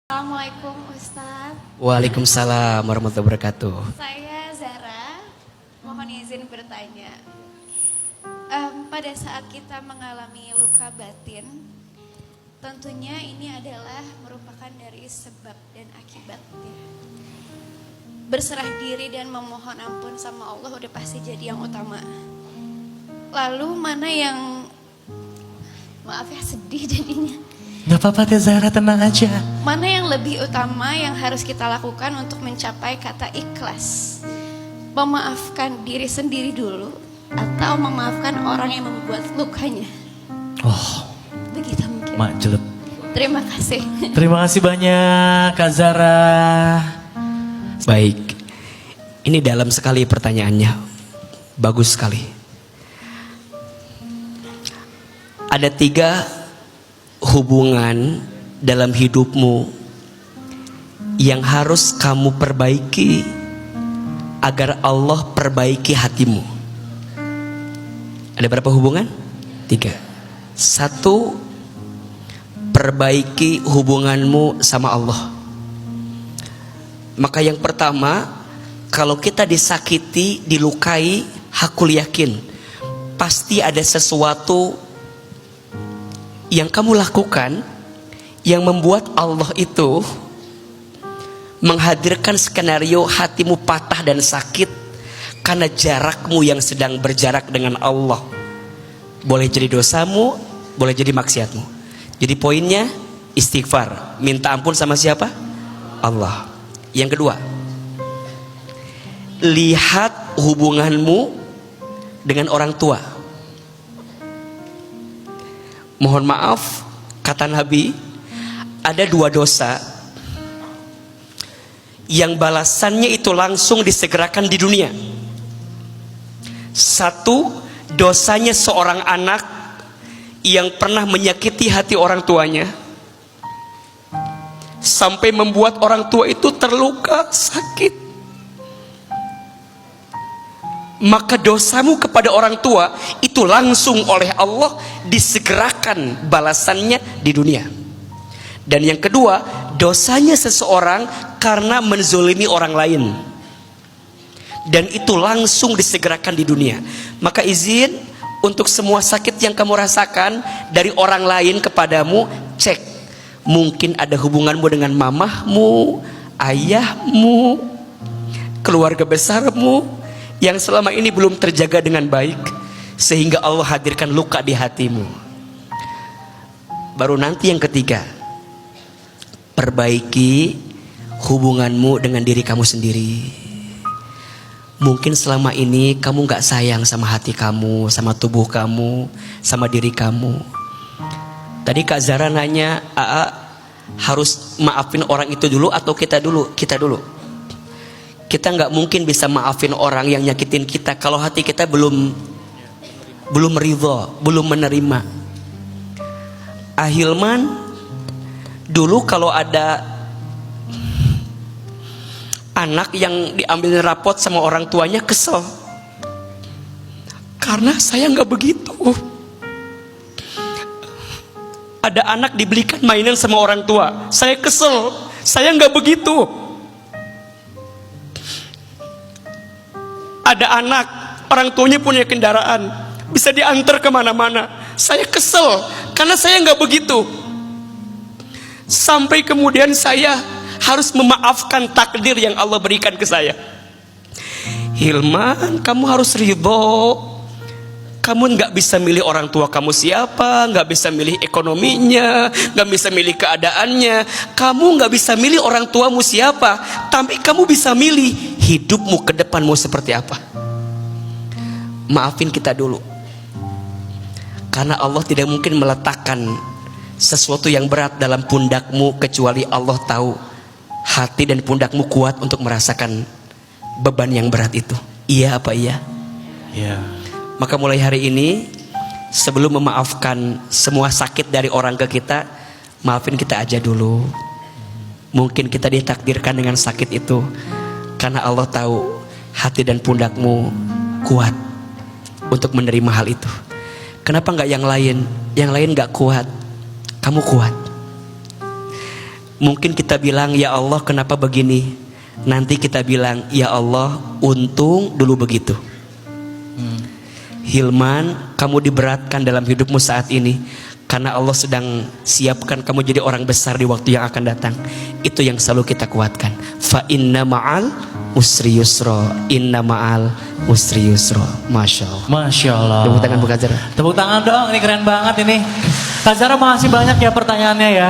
Assalamualaikum Ustadz. Waalaikumsalam warahmatullahi wabarakatuh. Saya Zara, mohon izin bertanya. Pada saat kita mengalami luka batin, tentunya ini adalah merupakan dari sebab dan akibatnya. Berserah diri dan memohon ampun sama Allah udah pasti jadi yang utama. Lalu mana yang, maaf ya sedih jadinya. Gak apa-apa Teh Zahra, tenang aja. Mana yang lebih utama yang harus kita lakukan untuk mencapai kata ikhlas? Memaafkan diri sendiri dulu atau memaafkan orang yang membuat lukanya? Oh, Begitu mungkin. mak jelek. Terima kasih. Terima kasih banyak Kak Zahra. Baik, ini dalam sekali pertanyaannya, bagus sekali. Ada 3 hubungan dalam hidupmu yang harus kamu perbaiki agar Allah perbaiki hatimu. Ada berapa hubungan? 3. 1, perbaiki hubunganmu sama Allah. Maka yang pertama, kalau kita disakiti, dilukai, hakul yakin pasti ada sesuatu yang kamu lakukan yang membuat Allah itu menghadirkan skenario hatimu patah dan sakit karena jarakmu yang sedang berjarak dengan Allah. Boleh jadi dosamu, boleh jadi maksiatmu. Jadi poinnya istighfar, minta ampun sama siapa? Allah. Yang kedua, lihat hubunganmu dengan orang tua. Mohon maaf, kata Nabi, ada 2 dosa yang balasannya itu langsung disegerakan di dunia. 1, dosanya seorang anak yang pernah menyakiti hati orang tuanya sampai membuat orang tua itu terluka, sakit. Maka dosamu kepada orang tua itu langsung oleh Allah disegerakan balasannya di dunia. Dan yang kedua, dosanya seseorang karena menzolimi orang lain, dan itu langsung disegerakan di dunia. Maka izin untuk semua sakit yang kamu rasakan dari orang lain kepadamu, cek. Mungkin ada hubunganmu dengan mamahmu, ayahmu, keluarga besarmu yang selama ini belum terjaga dengan baik, sehingga Allah hadirkan luka di hatimu. Baru nanti yang ketiga, perbaiki hubunganmu dengan diri kamu sendiri. Mungkin selama ini kamu gak sayang sama hati kamu, sama tubuh kamu, sama diri kamu. Tadi Kak Zara nanya, Aa harus maafin orang itu dulu atau kita dulu? Kita dulu. Kita nggak mungkin bisa maafin orang yang nyakitin kita kalau hati kita belum ridho, belum menerima. Ahilman, dulu kalau ada anak yang diambil rapot sama orang tuanya, kesel karena saya nggak begitu. Ada anak dibelikan mainan sama orang tua, saya kesel, saya nggak begitu. Ada anak, orang tuanya punya kendaraan, bisa diantar kemana-mana, saya kesel karena saya nggak begitu. Sampai kemudian saya harus memaafkan takdir yang Allah berikan ke saya. Hilman, kamu harus ridho. Kamu nggak bisa milih orang tua kamu siapa, nggak bisa milih ekonominya, nggak bisa milih keadaannya. Kamu nggak bisa milih orang tuamu siapa, tapi kamu bisa milih hidupmu ke depanmu seperti apa. Maafin kita dulu, karena Allah tidak mungkin meletakkan sesuatu yang berat dalam pundakmu kecuali Allah tahu hati dan pundakmu kuat untuk merasakan beban yang berat itu. Iya apa iya? Iya. Maka mulai hari ini, sebelum memaafkan semua sakit dari orang ke kita, maafin kita aja dulu. Mungkin kita ditakdirkan dengan sakit itu karena Allah tahu hati dan pundakmu kuat untuk menerima hal itu. Kenapa nggak yang lain? Yang lain nggak kuat, kamu kuat. Mungkin kita bilang, ya Allah kenapa begini? Nanti kita bilang, ya Allah untung dulu begitu. Hilman, kamu diberatkan dalam hidupmu saat ini karena Allah sedang siapkan kamu jadi orang besar di waktu yang akan datang. Itu yang selalu kita kuatkan. Fa inna ma'al usri yusra, inna ma'al usri yusra. Masya Allah. Masya Allah. Tepuk tangan Bu Kak Zara. Tepuk tangan dong, ini keren banget ini. Kak Zara makasih banyak ya pertanyaannya ya.